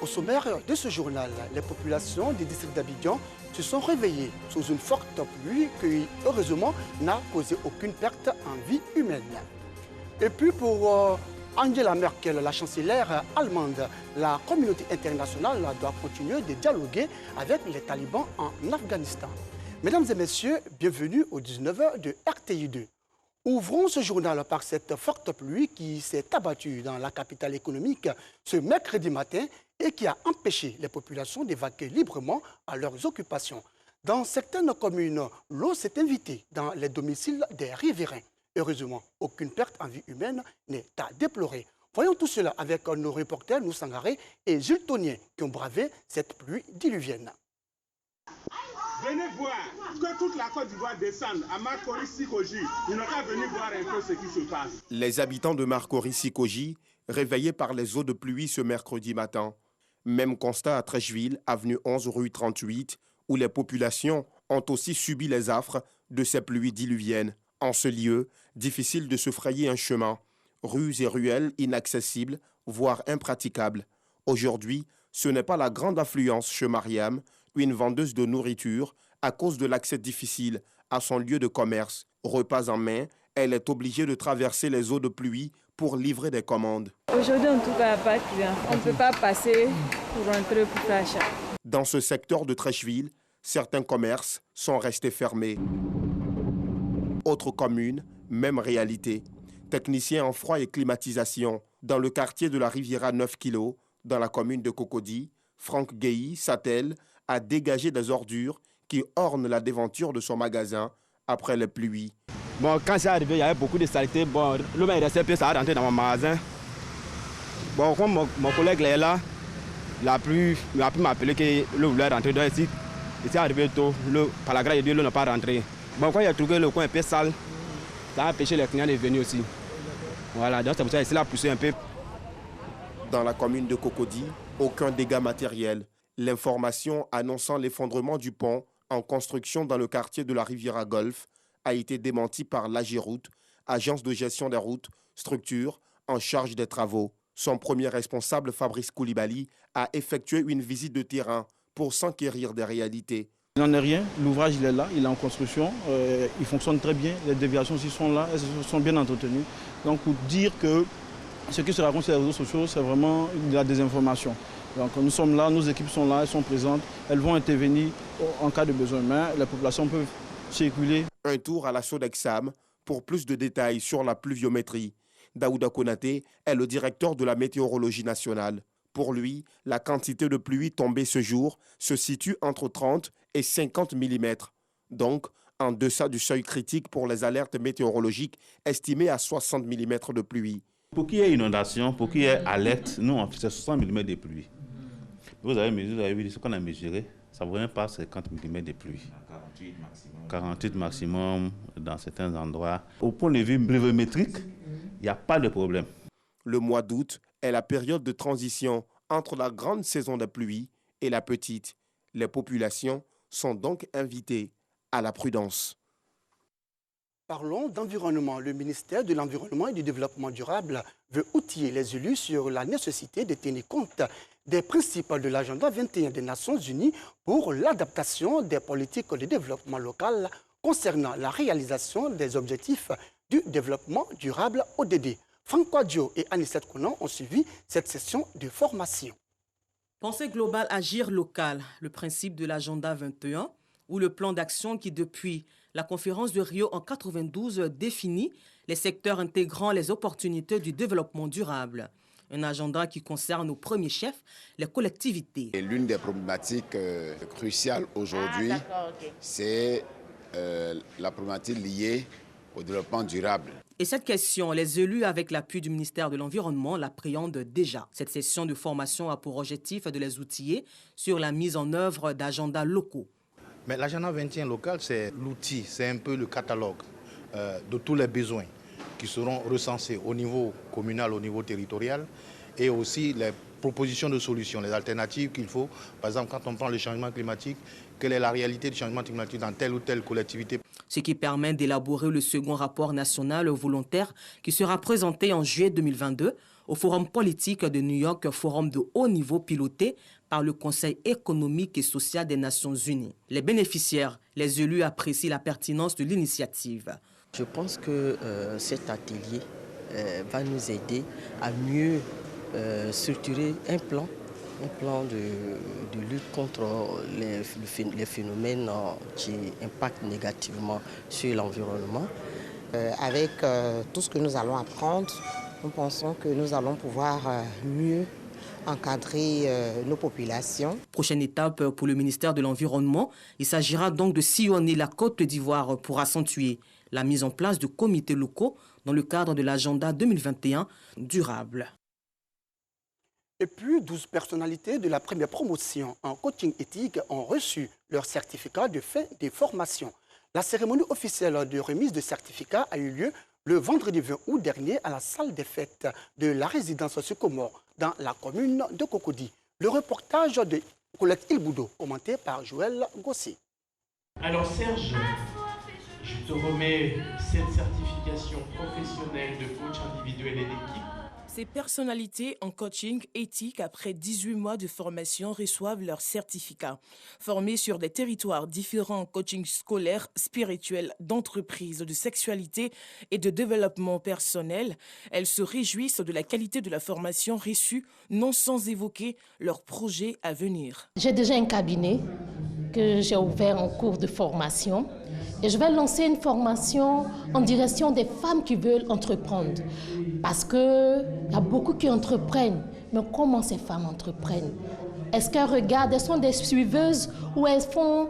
Au sommaire de ce journal, les populations du district d'Abidjan se sont réveillées sous une forte pluie qui, heureusement, n'a causé aucune perte en vie humaine. Et puis pour Angela Merkel, la chancelière allemande, la communauté internationale doit continuer de dialoguer avec les talibans en Afghanistan. Mesdames et messieurs, bienvenue au 19h de RTI2. Ouvrons ce journal par cette forte pluie qui s'est abattue dans la capitale économique ce mercredi matin et qui a empêché les populations d'évacuer librement à leurs occupations. Dans certaines communes, l'eau s'est invitée dans les domiciles des riverains. Heureusement, aucune perte en vie humaine n'est à déplorer. Voyons tout cela avec nos reporters Noussangaré et Jules Tonien qui ont bravé cette pluie diluvienne. Venez voir que toute la Côte d'Ivoire descende à Marcory-Sikoji. Ils n'ont qu'à venir voir un peu ce qui se passe. Les habitants de Marcory-Sikoji, réveillés par les eaux de pluie ce mercredi matin. Même constat à Trècheville, avenue 11, rue 38, où les populations ont aussi subi les affres de ces pluies diluviennes. En ce lieu, difficile de se frayer un chemin. Rues et ruelles inaccessibles, voire impraticables. Aujourd'hui, ce n'est pas la grande affluence chez Mariam, une vendeuse de nourriture, à cause de l'accès difficile à son lieu de commerce. Repas en main, elle est obligée de traverser les eaux de pluie pour livrer des commandes. Aujourd'hui, en tout cas, pas de clients. On ne peut pas passer pour rentrer pour faire l'achat. Dans ce secteur de Trècheville, certains commerces sont restés fermés. Autre commune, même réalité. Technicien en froid et climatisation. Dans le quartier de la Riviera 9 kg, dans la commune de Cocody, Franck Guéhi s'attelle à dégager des ordures qui ornent la devanture de son magasin après les pluies. Bon, quand c'est arrivé, il y avait beaucoup de saleté. Bon, l'eau est restée un peu, ça a rentré dans mon magasin. Bon, comme mon collègue est là, il a pu m'appeler que l'eau voulait rentrer dans ici. Il s'est arrivé tôt, par la grâce de Dieu, l'eau n'a pas rentré. Bon, quand il a trouvé le coin un peu sale, ça a empêché les clients de venir aussi. Voilà, donc c'est pour ça qu'il a poussé un peu. Dans la commune de Cocody, aucun dégât matériel. L'information annonçant l'effondrement du pont en construction dans le quartier de la Riviera Golf a été démentie par l'AGIRoute, agence de gestion des routes, structure en charge des travaux. Son premier responsable, Fabrice Koulibaly, a effectué une visite de terrain pour s'enquérir des réalités. Il n'en est rien, l'ouvrage il est là, il est en construction, il fonctionne très bien, les déviations aussi sont là, elles sont bien entretenues. Donc pour dire que ce qui se raconte sur les réseaux sociaux, c'est vraiment de la désinformation. Donc nous sommes là, nos équipes sont là, elles sont présentes, elles vont intervenir en cas de besoin, mais les populations peuvent circuler. Un tour à la Sodexam pour plus de détails sur la pluviométrie. Daouda Konaté est le directeur de la météorologie nationale. Pour lui, la quantité de pluie tombée ce jour se situe entre 30 et 50 mm, donc en deçà du seuil critique pour les alertes météorologiques estimées à 60 mm de pluie. Pour qu'il y ait inondation, pour qu'il y ait alerte, nous on fait 60 mm de pluie. Vous avez vu ce qu'on a mesuré, ça ne vient pas 50 mm de pluie. 48 maximum. 48 maximum dans certains endroits. Au point de vue pluviométrique, il n'y a pas de problème. Le mois d'août est la période de transition entre la grande saison des pluies et la petite. Les populations sont donc invitées à la prudence. Parlons d'environnement. Le ministère de l'Environnement et du Développement durable veut outiller les élus sur la nécessité de tenir compte des principes de l'agenda 21 des Nations Unies pour l'adaptation des politiques de développement local concernant la réalisation des objectifs du développement durable ODD. Franck Kouadio et Anissette Konan ont suivi cette session de formation. Pensée globale, agir local, le principe de l'agenda 21 ou le plan d'action qui, depuis la conférence de Rio en 92, définit les secteurs intégrant les opportunités du développement durable. Un agenda qui concerne au premier chef les collectivités. L'une des problématiques cruciales aujourd'hui, c'est la problématique liée au développement durable. Et cette question, les élus, avec l'appui du ministère de l'Environnement, l'appréhendent déjà. Cette session de formation a pour objectif de les outiller sur la mise en œuvre d'agendas locaux. Mais l'agenda 21 local, c'est l'outil, c'est un peu le catalogue de tous les besoins qui seront recensés au niveau communal, au niveau territorial, et aussi les propositions de solutions, les alternatives qu'il faut. Par exemple, quand on prend le changement climatique, quelle est la réalité du changement climatique dans telle ou telle collectivité? Ce qui permet d'élaborer le second rapport national volontaire qui sera présenté en juillet 2022 au forum politique de New York, forum de haut niveau piloté par le Conseil économique et social des Nations Unies. Les bénéficiaires, les élus apprécient la pertinence de l'initiative. Je pense que cet atelier va nous aider à mieux structurer un plan de lutte contre les phénomènes qui impactent négativement sur l'environnement. Avec tout ce que nous allons apprendre, nous pensons que nous allons pouvoir mieux encadrer nos populations. Prochaine étape pour le ministère de l'Environnement, il s'agira donc de sillonner la Côte d'Ivoire pour accentuer la mise en place de comités locaux dans le cadre de l'agenda 2021 durable. Et puis, 12 personnalités de la première promotion en coaching éthique ont reçu leur certificat de fin des formations. La cérémonie officielle de remise de certificat a eu lieu le vendredi 20 août dernier à la salle des fêtes de la résidence Sycomore dans la commune de Cocody. Le reportage de Colette Ilboudo, commenté par Joël Gossé. Alors Serge, je te remets cette certification professionnelle de coach individuel et d'équipe. Ces personnalités en coaching éthique, après 18 mois de formation, reçoivent leur certificat. Formées sur des territoires différents en coaching scolaire, spirituel, d'entreprise, de sexualité et de développement personnel, elles se réjouissent de la qualité de la formation reçue, non sans évoquer leurs projets à venir. J'ai déjà un cabinet que j'ai ouvert en cours de formation. Et je vais lancer une formation en direction des femmes qui veulent entreprendre. Parce qu'il y a beaucoup qui entreprennent. Mais comment ces femmes entreprennent? Est-ce qu'elles regardent, elles sont des suiveuses ou elles font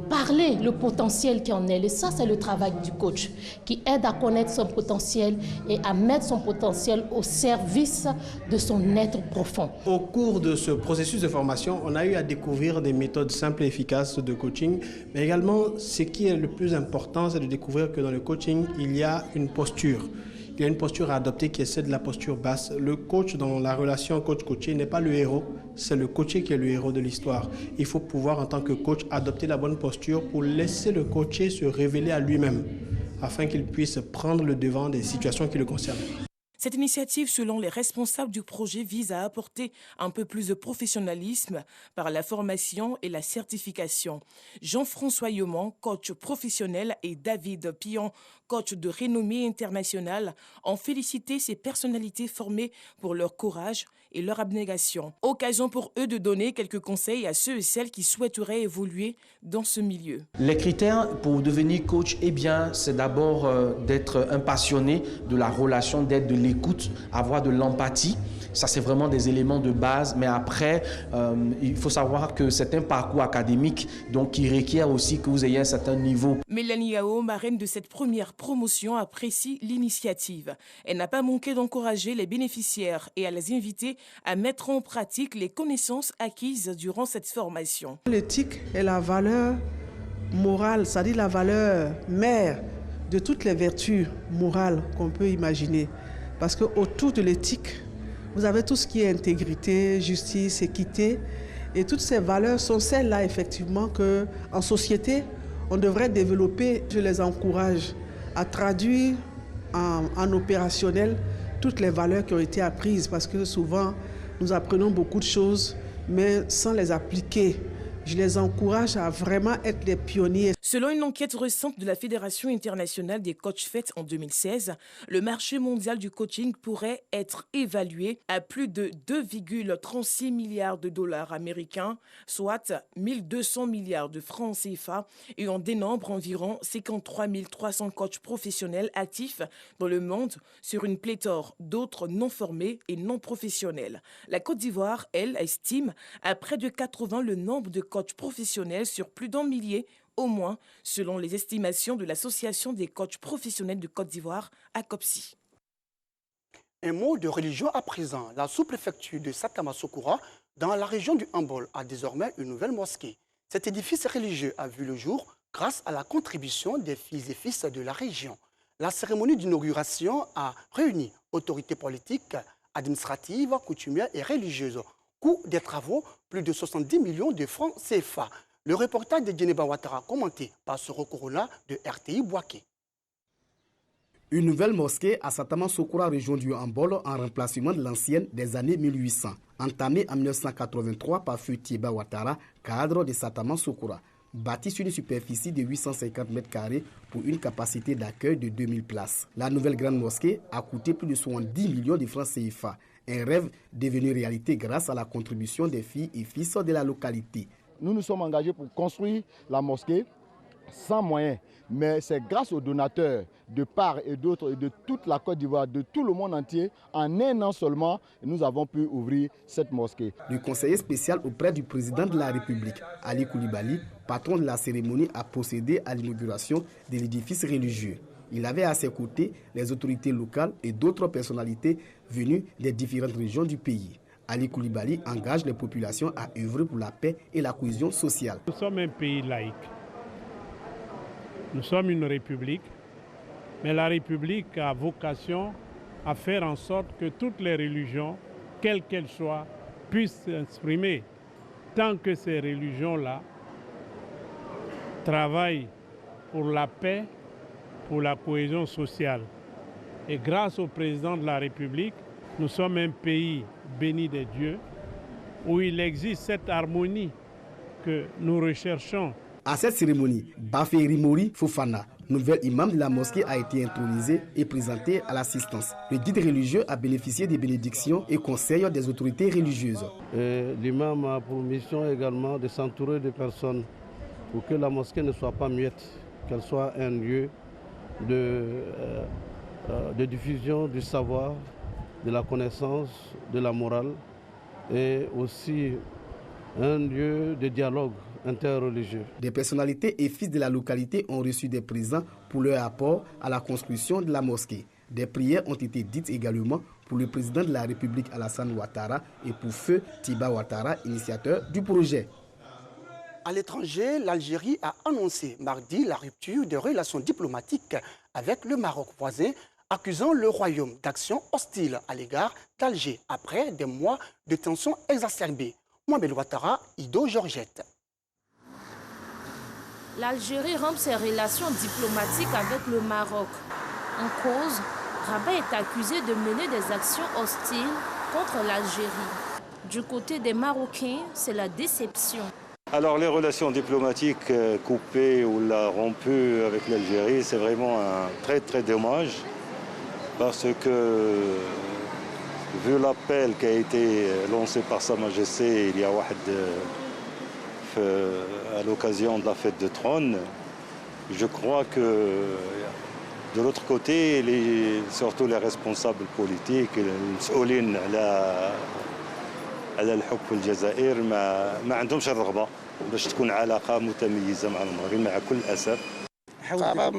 parler le potentiel qui en est? Et ça, c'est le travail du coach qui aide à connaître son potentiel et à mettre son potentiel au service de son être profond. Au cours de ce processus de formation, on a eu à découvrir des méthodes simples et efficaces de coaching, mais également, ce qui est le plus important, c'est de découvrir que dans le coaching, il y a une posture. Il y a une posture à adopter qui est celle de la posture basse. Le coach, dans la relation coach-coaché, n'est pas le héros, c'est le coaché qui est le héros de l'histoire. Il faut pouvoir, en tant que coach, adopter la bonne posture pour laisser le coaché se révéler à lui-même, afin qu'il puisse prendre le devant des situations qui le concernent. Cette initiative, selon les responsables du projet, vise à apporter un peu plus de professionnalisme par la formation et la certification. Jean-François Yoman, coach professionnel, et David Pion, coach de renommée internationale, ont félicité ces personnalités formées pour leur courage et leur abnégation. Occasion pour eux de donner quelques conseils à ceux et celles qui souhaiteraient évoluer dans ce milieu. Les critères pour devenir coach, c'est d'abord d'être un passionné de la relation, d'être de l'écoute, avoir de l'empathie. Ça, c'est vraiment des éléments de base. Mais après, il faut savoir que c'est un parcours académique donc qui requiert aussi que vous ayez un certain niveau. Mélanie Yao, marraine de cette première promotion, apprécie l'initiative. Elle n'a pas manqué d'encourager les bénéficiaires et à les inviter à mettre en pratique les connaissances acquises durant cette formation. L'éthique est la valeur morale, c'est-à-dire la valeur mère de toutes les vertus morales qu'on peut imaginer. Parce qu'autour de l'éthique, vous avez tout ce qui est intégrité, justice, équité. Et toutes ces valeurs sont celles-là, effectivement, qu'en société, on devrait développer. Je les encourage à traduire en opérationnel toutes les valeurs qui ont été apprises. Parce que souvent, nous apprenons beaucoup de choses, mais sans les appliquer. Je les encourage à vraiment être les pionniers. Selon une enquête récente de la Fédération internationale des coachs faite en 2016, le marché mondial du coaching pourrait être évalué à plus de 2,36 milliards de dollars américains, soit 1200 milliards de francs CFA, et on dénombre environ 53 300 coachs professionnels actifs dans le monde sur une pléthore d'autres non formés et non professionnels. La Côte d'Ivoire, elle, estime à près de 80 le nombre de coachs professionnels sur plus d'1 millier au moins, selon les estimations de l'Association des coachs professionnels de Côte d'Ivoire, ACOPSI. Un mot de religion à présent. La sous-préfecture de Satama-Sokoura, dans la région du Hambol, a désormais une nouvelle mosquée. Cet édifice religieux a vu le jour grâce à la contribution des filles et fils de la région. La cérémonie d'inauguration a réuni autorités politiques, administratives, coutumières et religieuses. Coût des travaux, plus de 70 millions de francs CFA. Le reportage de Djeneba Ouattara, commenté par ce recours-là de RTI Boaké. Une nouvelle mosquée à Satama Sokoura, région du Hambol, en remplacement de l'ancienne des années 1800, entamée en 1983 par Feu Tieba Ouattara, cadre de Satama Sokoura. Bâtie sur une superficie de 850 m² pour une capacité d'accueil de 2000 places. La nouvelle grande mosquée a coûté plus de 70 millions de francs CFA. Un rêve devenu réalité grâce à la contribution des filles et fils de la localité. Nous nous sommes engagés pour construire la mosquée sans moyens, mais c'est grâce aux donateurs de part et d'autre et de toute la Côte d'Ivoire, de tout le monde entier, en un an seulement, nous avons pu ouvrir cette mosquée. Le conseiller spécial auprès du président de la République, Ali Koulibaly, patron de la cérémonie, a procédé à l'inauguration de l'édifice religieux. Il avait à ses côtés les autorités locales et d'autres personnalités venues des différentes régions du pays. Ali Koulibaly engage les populations à œuvrer pour la paix et la cohésion sociale. Nous sommes un pays laïque. Nous sommes une république, mais la république a vocation à faire en sorte que toutes les religions, quelles qu'elles soient, puissent s'exprimer. Tant que ces religions-là travaillent pour la paix, pour la cohésion sociale. Et grâce au président de la République, nous sommes un pays béni des dieux, où il existe cette harmonie que nous recherchons. À cette cérémonie, Bafé Rimori Fofana, nouvel imam de la mosquée, a été intronisé et présenté à l'assistance. Le guide religieux a bénéficié des bénédictions et conseils des autorités religieuses. L'imam a pour mission également de s'entourer de personnes pour que la mosquée ne soit pas muette, qu'elle soit un lieu de diffusion du savoir, de la connaissance, de la morale et aussi un lieu de dialogue interreligieux. Des personnalités et fils de la localité ont reçu des présents pour leur apport à la construction de la mosquée. Des prières ont été dites également pour le président de la République Alassane Ouattara et pour Feu Tieba Ouattara, initiateur du projet. À l'étranger, l'Algérie a annoncé mardi la rupture des relations diplomatiques avec le Maroc voisin, accusant le Royaume d'actions hostiles à l'égard d'Alger après des mois de tensions exacerbées. Mohamed Ouattara, Ido Georgette. L'Algérie rompt ses relations diplomatiques avec le Maroc. En cause, Rabat est accusé de mener des actions hostiles contre l'Algérie. Du côté des Marocains, c'est la déception. Alors les relations diplomatiques coupées ou rompues avec l'Algérie, c'est vraiment un très dommage parce que vu l'appel qui a été lancé par Sa Majesté il y a à l'occasion de la fête de trône, je crois que de l'autre côté, surtout les responsables politiques, المسؤولين على الحكم الجزائر ما عندهمش الرغبة باش تكون علاقة متميزة مع المغرب مع كل الأسف.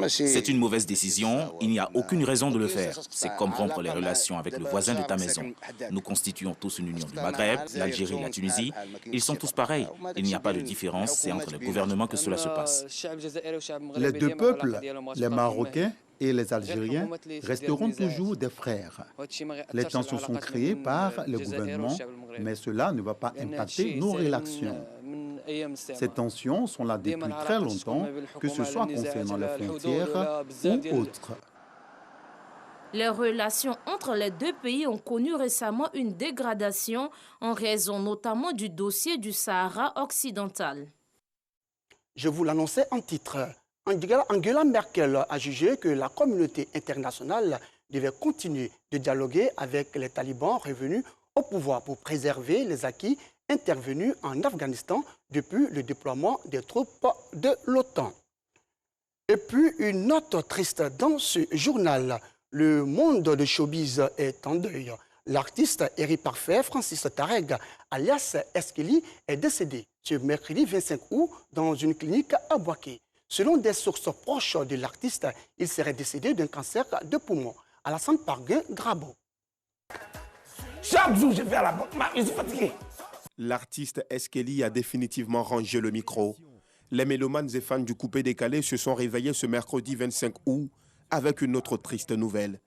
C'est une mauvaise décision, il n'y a aucune raison de le faire. C'est comme rompre les relations avec le voisin de ta maison. Nous constituons tous une union du Maghreb, l'Algérie et la Tunisie. Ils sont tous pareils. Il n'y a pas de différence, c'est entre les gouvernements que cela se passe. Les deux peuples, les Marocains et les Algériens, resteront toujours des frères. Les tensions sont créées par le gouvernement, mais cela ne va pas impacter nos relations. Ces tensions sont là depuis très longtemps, que ce soit concernant les frontières ou autres. Les relations entre les deux pays ont connu récemment une dégradation en raison notamment du dossier du Sahara occidental. Je vous l'annonçais en titre. Angela Merkel a jugé que la communauté internationale devait continuer de dialoguer avec les talibans revenus au pouvoir pour préserver les acquis intervenus en Afghanistan depuis le déploiement des troupes de l'OTAN. Et puis une note triste dans ce journal. Le monde de showbiz est en deuil. L'artiste Eric Parfait, Francis Tareg, alias Eskeli, est décédé ce mercredi 25 août dans une clinique à Bouaké. Selon des sources proches de l'artiste, il serait décédé d'un cancer de poumon. Alassane Parguin, Grabo. Chaque jour, je vais à la banque, je suis fatigué. L'artiste Eskeli a définitivement rangé le micro. Les mélomanes et fans du coupé-décalé se sont réveillés ce mercredi 25 août avec une autre triste nouvelle.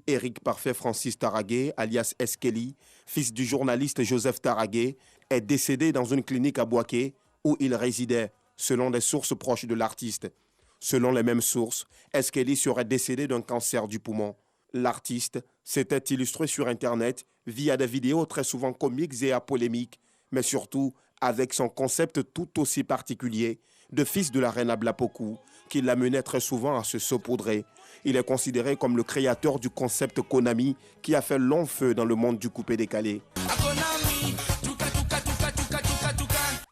Eric Parfait Francis Taragué, alias Eskeli, fils du journaliste Joseph Taragué, est décédé dans une clinique à Bouaké où il résidait, selon des sources proches de l'artiste. Selon les mêmes sources, Eskelly serait décédé d'un cancer du poumon. L'artiste s'était illustré sur Internet via des vidéos très souvent comiques et à polémiques, mais surtout avec son concept tout aussi particulier de fils de la reine Ablapoku, qui l'amenait très souvent à se saupoudrer. Il est considéré comme le créateur du concept Konami, qui a fait long feu dans le monde du coupé-décalé.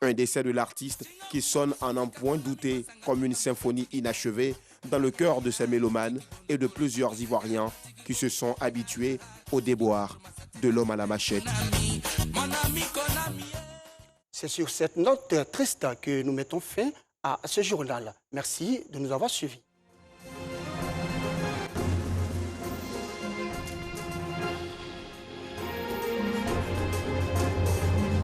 Un décès de l'artiste qui sonne en un point douté comme une symphonie inachevée dans le cœur de ces mélomanes et de plusieurs Ivoiriens qui se sont habitués au déboire de l'homme à la machette. C'est sur cette note triste que nous mettons fin à ce journal. Merci de nous avoir suivis.